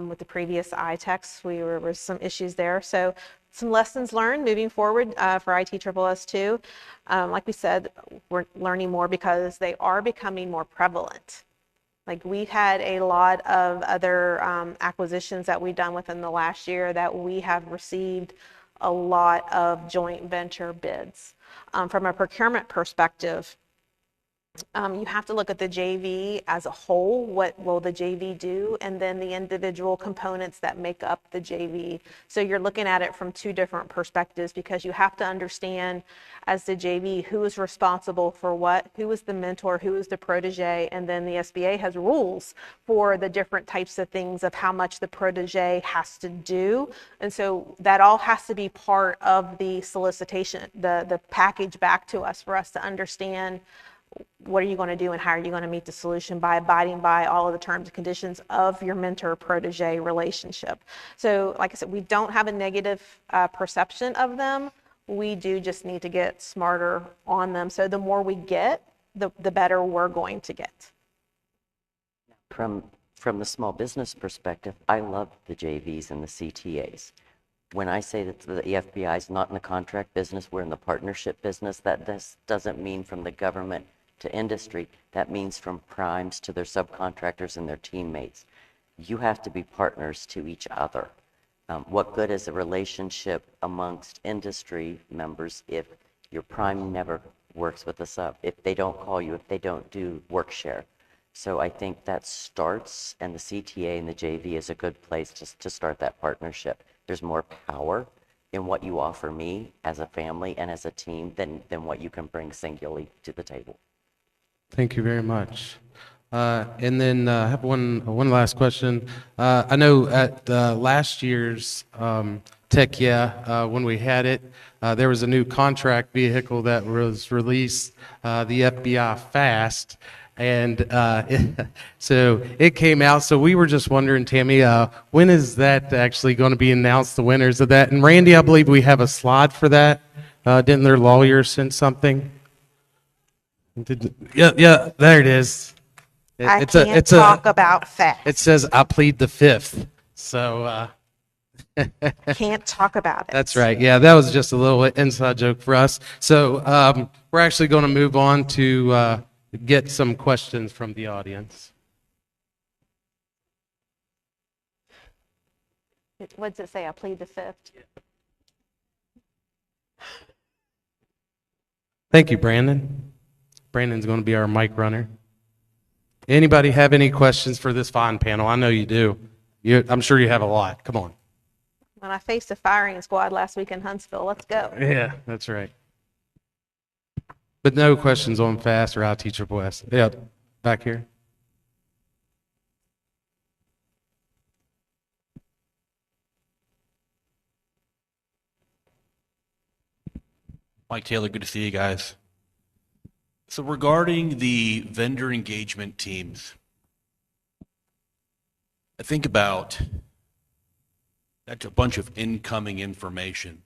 with the previous ITEX. There were some issues there. So some lessons learned moving forward for ITSSS2. Like we said, we're learning more because they are becoming more prevalent. Like, we've had a lot of other acquisitions that we've done within the last year that we have received a lot of joint venture bids. From a procurement perspective, you have to look at the JV as a whole. What will the JV do? And then the individual components that make up the JV. So you're looking at it from two different perspectives, because you have to understand, as the JV, who is responsible for what, who is the mentor, who is the protege, and then the SBA has rules for the different types of things of how much the protege has to do. And so that all has to be part of the solicitation, the package back to us, for us to understand what are you going to do and how are you going to meet the solution by abiding by all of the terms and conditions of your mentor-protege relationship. So like I said, we don't have a negative perception of them. We do just need to get smarter on them. So the more we get, the better we're going to get. From the small business perspective, I love the JVs and the CTAs. When I say that the FBI is not in the contract business, we're in the partnership business, this doesn't mean from the government to industry. That means from primes to their subcontractors and their teammates. You have to be partners to each other. What good is a relationship amongst industry members if your prime never works with a sub, if they don't call you, if they don't do work share? So I think that starts, and the CTA and the JV is a good place to start that partnership. There's more power in what you offer me as a family and as a team than what you can bring singularly to the table. Thank you very much. And then I have one last question. I know at last year's Tech Yeah, when we had it, there was a new contract vehicle that was released, the FBI Fast. And so it came out. So we were just wondering, Tammy, when is that actually going to be announced, the winners of that? And Randy, I believe we have a slide for that. Didn't their lawyer send something? Yeah, there it is. I can't talk about fast. It says, I plead the fifth. So Can't talk about it. that's right. Yeah, that was just a little inside joke for us. So we're actually going to move on to get some questions from the audience. What does it say? I plead the fifth. Thank you, Brandon. Brandon's going to be our mic runner. Anybody have any questions for this fine panel? I know you do. I'm sure you have a lot. Come on. When I faced a firing squad last week in Huntsville, let's go. Yeah, that's right. But no questions on FAST or ITSSS. Yeah, back here. Mike Taylor, good to see you guys. So regarding the vendor engagement teams, I think about That's a bunch of incoming information.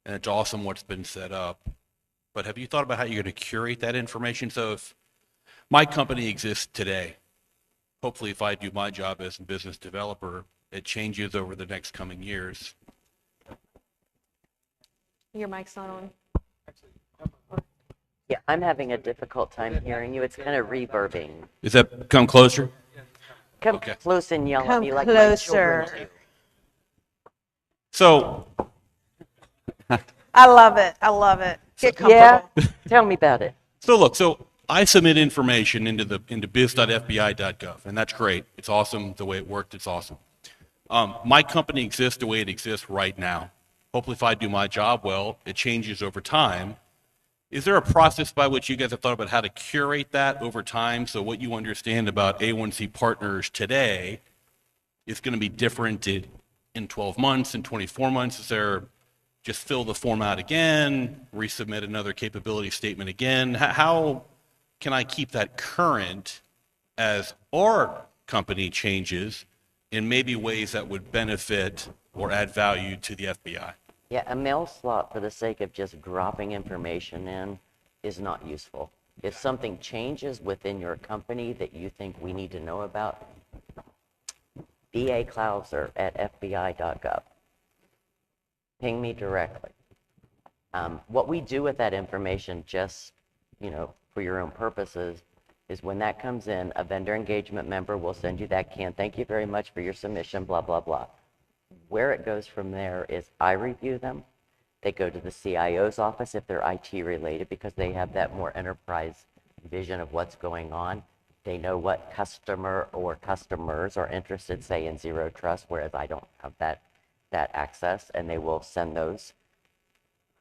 And it's awesome what's been set up. But have you thought about how you're going to curate that information? So if my company exists today, hopefully if I do my job as a business developer, it changes over the next coming years. Your mic's not on. Yeah, I'm having a difficult time hearing you. It's kind of reverbing. Does that come closer? Come Okay. close and yell at Come me like my children closer. do. So I love it. I love it. Get Yeah, comfortable. tell me about it. So I submit information into biz.fbi.gov, and that's great. It's awesome the way it worked. It's awesome. My company exists the way it exists right now. Hopefully, if I do my job well, it changes over time. Is there a process by which you guys have thought about how to curate that over time so what you understand about A1C partners today is going to be different in 12 months, in 24 months? Is there just fill the form out again, resubmit another capability statement again? How can I keep that current as our company changes in maybe ways that would benefit or add value to the FBI? Yeah, a mail slot for the sake of just dropping information in is not useful. If something changes within your company that you think we need to know about, BA Klauser at FBI.gov. Ping me directly. What we do with that information, just, for your own purposes, is when that comes in, a vendor engagement member will send you that can. Thank you very much for your submission, blah, blah, blah. Where it goes from there is I review them. They go to the CIO's office if they're IT related because they have that more enterprise vision of what's going on. They know what customer or customers are interested, say, in Zero Trust, whereas I don't have that access, and they will send those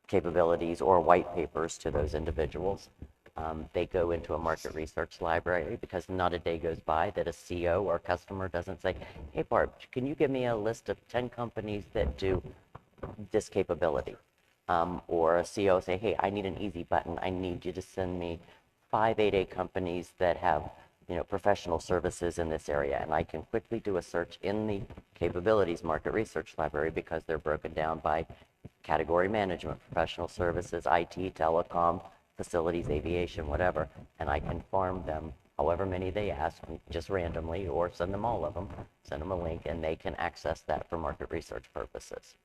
capabilities or white papers to those individuals. They go into a market research library because not a day goes by that a CO or customer doesn't say, hey, Barb, can you give me a list of 10 companies that do this capability? Or a CO say, hey, I need an easy button. I need you to send me 5 8A companies that have professional services in this area. And I can quickly do a search in the capabilities market research library because they're broken down by category management, professional services, IT, telecom, facilities, aviation, whatever, and I can farm them however many they ask, just randomly, or send them all of them, send them a link, and they can access that for market research purposes.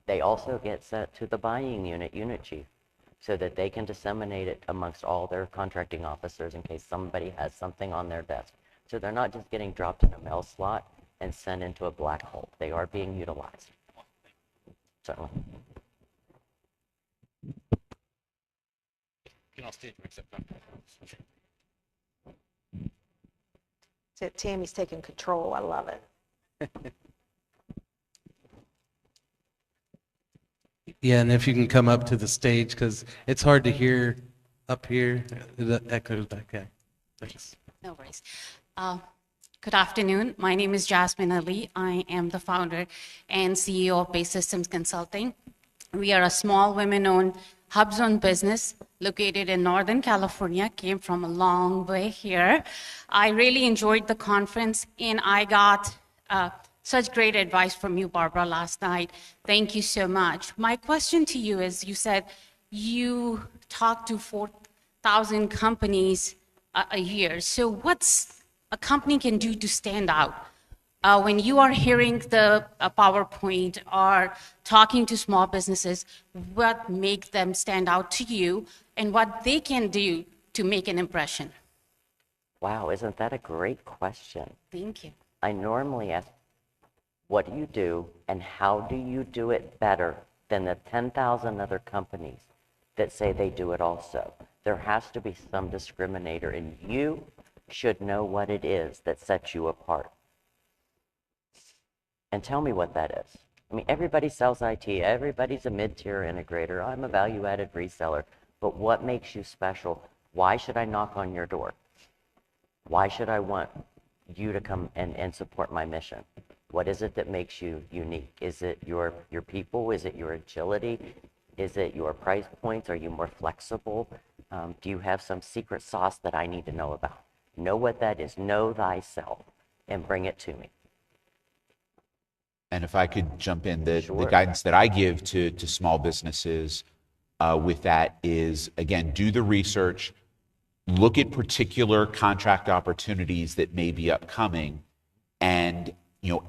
They also get sent to the buying unit chief, so that they can disseminate it amongst all their contracting officers in case somebody has something on their desk. So they're not just getting dropped in a mail slot and sent into a black hole. They are being utilized. Certainly. So Tammy's taking control. I love it. Yeah, and if you can come up to the stage, because it's hard to hear up here. It echoes back. Okay. Thanks. No worries. Good afternoon. My name is Jasmine Ali. I am the founder and CEO of Base Systems Consulting. We are a small women-owned hub-zone business located in Northern California. Came from a long way here. I really enjoyed the conference, and I got such great advice from you, Barbara, last night. Thank you so much. My question to you is, you said you talk to 4,000 companies a year. So what's a company can do to stand out? When you are hearing the PowerPoint or talking to small businesses, what makes them stand out to you and what they can do to make an impression? Wow, isn't that a great question? Thank you. I normally ask, what do you do and how do you do it better than the 10,000 other companies that say they do it also? There has to be some discriminator, and you should know what it is that sets you apart. And tell me what that is. I mean, everybody sells IT. Everybody's a mid-tier integrator. I'm a value-added reseller. But what makes you special? Why should I knock on your door? Why should I want you to come and support my mission? What is it that makes you unique? Is it your people? Is it your agility? Is it your price points? Are you more flexible? Do you have some secret sauce that I need to know about? Know what that is. Know thyself and bring it to me. And if I could jump in, the Sure. guidance that I give to small businesses with that is, again, do the research, look at particular contract opportunities that may be upcoming, and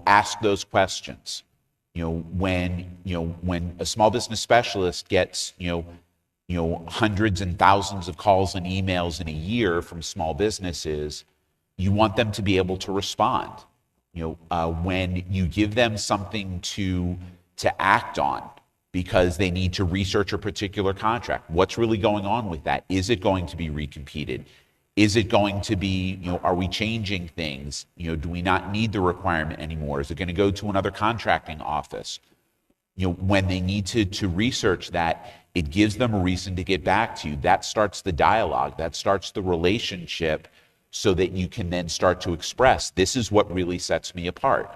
ask those questions. When a small business specialist gets hundreds and thousands of calls and emails in a year from small businesses, you want them to be able to respond. When you give them something to act on because they need to research a particular contract, what's really going on with that? Is it going to be recompeted? Is it going to be, are we changing things? Do we not need the requirement anymore? Is it going to go to another contracting office? When they need to research that, it gives them a reason to get back to you. That starts the dialogue. That starts the relationship, so that you can then start to express, this is what really sets me apart.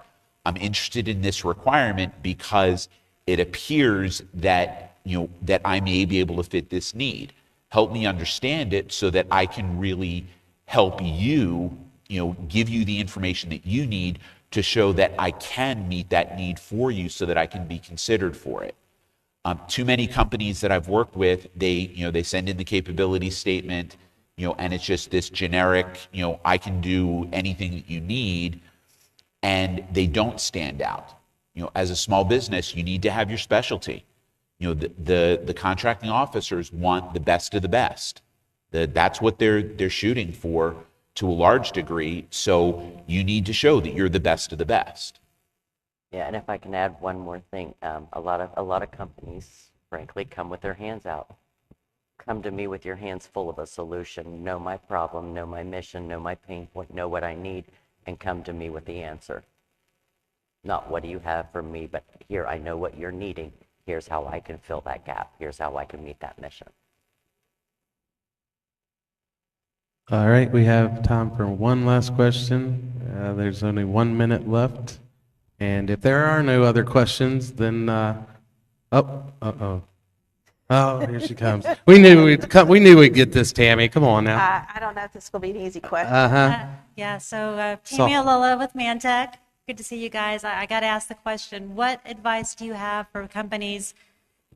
I'm interested in this requirement because it appears that, that I may be able to fit this need. Help me understand it so that I can really help you, give you the information that you need to show that I can meet that need for you so that I can be considered for it. Too many companies that I've worked with, they send in the capability statement, and it's just this generic, I can do anything that you need, and they don't stand out. As a small business, you need to have your specialty. The contracting officers want the best of the best. That's what they're shooting for to a large degree. So you need to show that you're the best of the best. Yeah, and if I can add one more thing, a lot of companies, frankly, come with their hands out. Come to me with your hands full of a solution. Know my problem, know my mission, know my pain point, know what I need, and come to me with the answer. Not what do you have for me, but here, I know what you're needing. Here's how I can fill that gap. Here's how I can meet that mission. All right, we have time for one last question. There's only 1 minute left. And if there are no other questions, then, Oh, here she comes. We knew we'd get this, Tammy. Come on now. I don't know if this will be an easy question. Yeah, so Tammy Alila with Mantech. Good to see you guys. I got to ask the question, what advice do you have for companies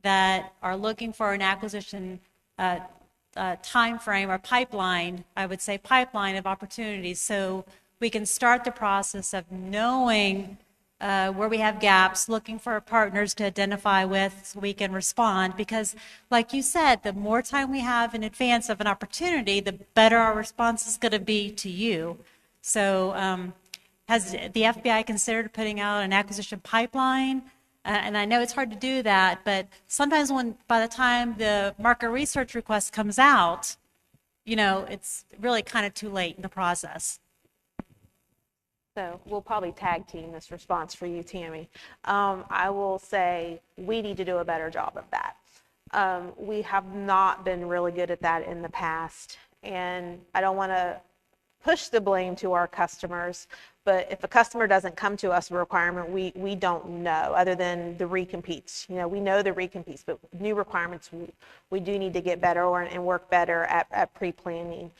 that are looking for an acquisition time frame or pipeline, I would say pipeline of opportunities, so we can start the process of knowing where we have gaps, looking for partners to identify with so we can respond. Because like you said, the more time we have in advance of an opportunity, the better our response is going to be to you. So has the FBI considered putting out an acquisition pipeline? And I know it's hard to do that, but sometimes by the time the market research request comes out, it's really kind of too late in the process. So we'll probably tag team this response for you, Tammy. I will say we need to do a better job of that. We have not been really good at that in the past, and I don't want to push the blame to our customers, but if a customer doesn't come to us with a requirement, we don't know, other than the recompetes. We know the recompetes, but new requirements, we do need to get better and work better at pre-planning.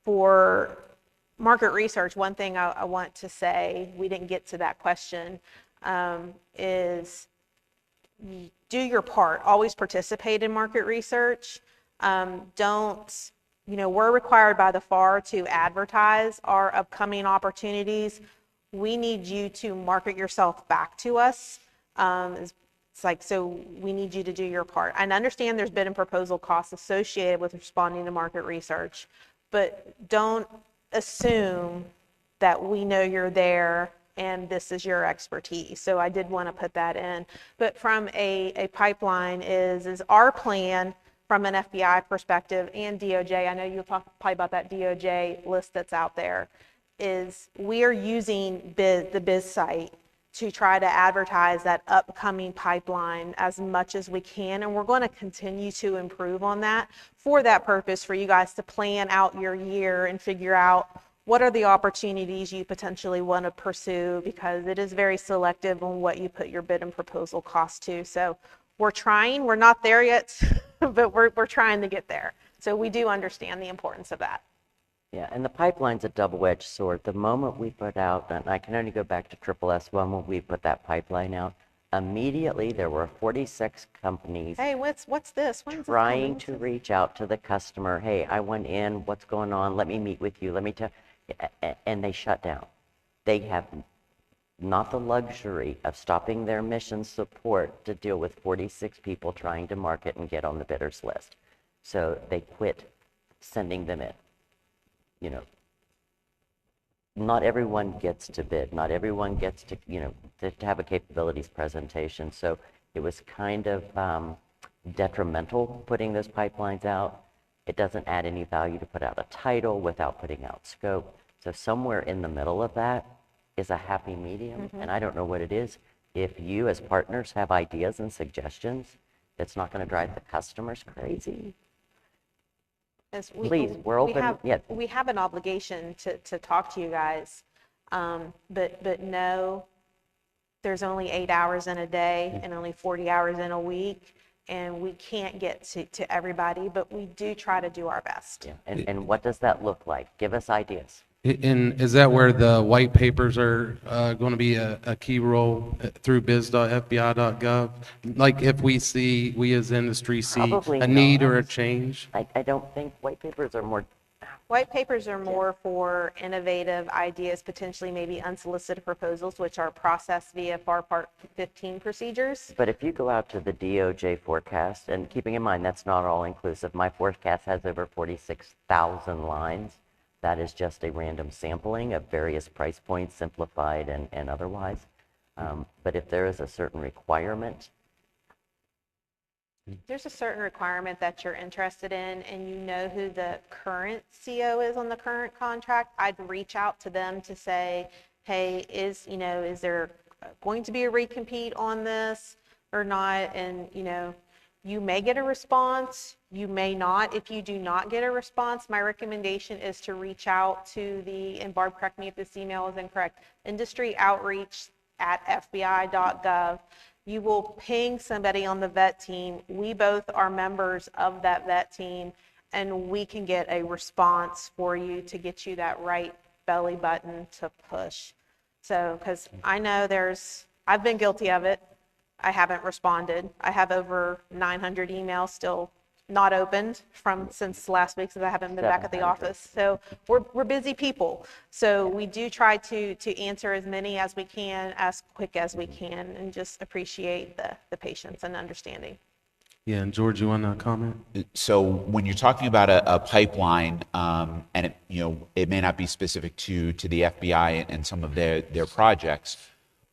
For market research, one thing I want to say, we didn't get to that question, is do your part. Always participate in market research. We're required by the FAR to advertise our upcoming opportunities. We need you to market yourself back to us. So we need you to do your part. I understand there's bid and proposal costs associated with responding to market research, but don't assume that we know you're there and this is your expertise. So I did want to put that in. But from a pipeline is our plan from an FBI perspective and DOJ, I know you'll talk probably about that DOJ list that's out there, is we are using the BIZ site to try to advertise that upcoming pipeline as much as we can. And we're going to continue to improve on that for that purpose, for you guys to plan out your year and figure out what are the opportunities you potentially want to pursue, because it is very selective on what you put your bid and proposal cost to. So we're trying, we're not there yet, but we're trying to get there. So we do understand the importance of that. Yeah, and the pipeline's a double-edged sword. The moment we put out, and I can only go back to Triple S, when we put that pipeline out, immediately there were 46 companies Hey, what's this? When's this trying coming? to reach out to the customer. Hey, I went in, what's going on? Let me meet with you. Let me tell, and they shut down. They have not the luxury of stopping their mission support to deal with 46 people trying to market and get on the bidders list. So they quit sending them in. You know, not everyone gets to bid. Not everyone gets to, you know, to have a capabilities presentation. So it was kind of detrimental putting those pipelines out. It doesn't add any value to put out a title without putting out scope. So somewhere in the middle of that is a happy medium, and I don't know what it is. If you as partners have ideas and suggestions that's not going to drive the customers crazy, Is please, we're open. We have an obligation to talk to you guys, but no, there's only 8 hours in a day and only 40 hours in a week, and we can't get to everybody, but we do try to do our best. Yeah. And what does that look like? Give us ideas. And is that where the white papers are going to be a key role through biz.fbi.gov? Like if we as industry see Probably a need not. or a change? I don't think white papers are more. White papers are more for innovative ideas, potentially maybe unsolicited proposals, which are processed via FAR Part 15 procedures. But if you go out to the DOJ forecast, and keeping in mind that's not all inclusive, my forecast has over 46,000 lines. That is just a random sampling of various price points, simplified and otherwise. But if there is a certain requirement, There's a certain requirement that you're interested in, and you know who the current CO is on the current contract, I'd reach out to them to say, hey, is there going to be a recompete on this or not? And, you may get a response, you may not. If you do not get a response, my recommendation is to reach out to and Barb, correct me if this email is incorrect, industry outreach at fbi.gov. You will ping somebody on the vet team. We both are members of that vet team, and we can get a response for you to get you that right belly button to push. So, because I know I've been guilty of it. I haven't responded. I have over 900 emails still not opened since last week, since I haven't been back at the 700. office. So we're busy people. So we do try to answer as many as we can, as quick as we can, and just appreciate the patience and understanding. Yeah, and George, you want to comment? So when you're talking about a pipeline, and it may not be specific to the FBI and some of their projects,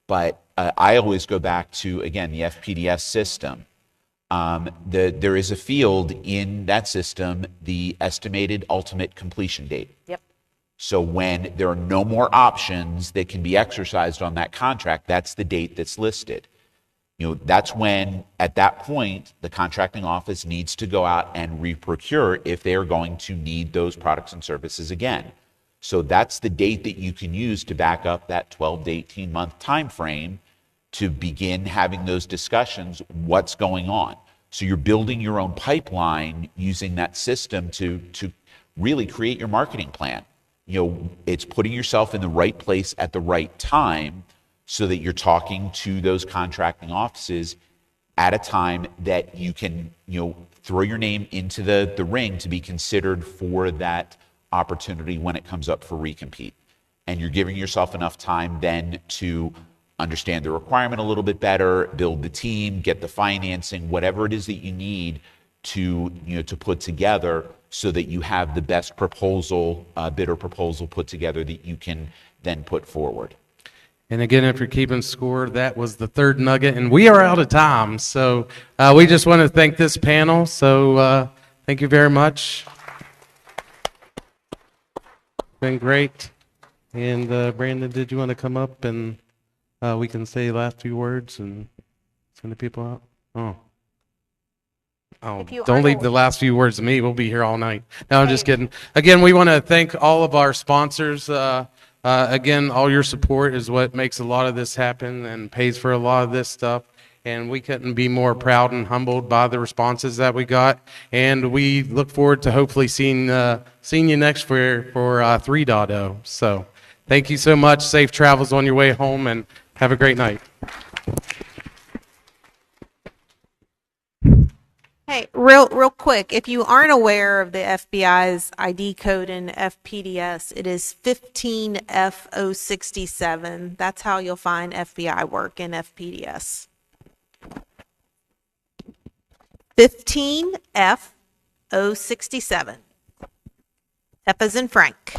but I always go back to, again, the FPDS system. There is a field in that system, the estimated ultimate completion date. Yep. So when there are no more options that can be exercised on that contract, that's the date that's listed. That's when, at that point, the contracting office needs to go out and reprocure if they are going to need those products and services again. So that's the date that you can use to back up that 12 to 18 month time frame to begin having those discussions, what's going on. So you're building your own pipeline using that system to really create your marketing plan. It's putting yourself in the right place at the right time so that you're talking to those contracting offices at a time that you can, throw your name into the ring to be considered for that opportunity when it comes up for recompete. And you're giving yourself enough time then to understand the requirement a little bit better, build the team, get the financing, whatever it is that you need to put together so that you have the best proposal, bidder proposal put together that you can then put forward. And again, if you're keeping score, that was the third nugget, and we are out of time. So we just want to thank this panel. So thank you very much. Been great. And Brandon, did you want to come up and we can say last few words and send the people out? Oh, If you don't aren't leave the last few words to me. We'll be here all night. No, I'm just kidding. Again, we want to thank all of our sponsors. Again, all your support is what makes a lot of this happen and pays for a lot of this stuff. and we couldn't be more proud and humbled by the responses that we got. And we look forward to hopefully seeing you next for 3.0. So thank you so much. Safe travels on your way home, and have a great night. Hey, real quick, if you aren't aware of the FBI's ID code in FPDS, it is 15F067. That's how you'll find FBI work in FPDS. 15F067. F as in Frank.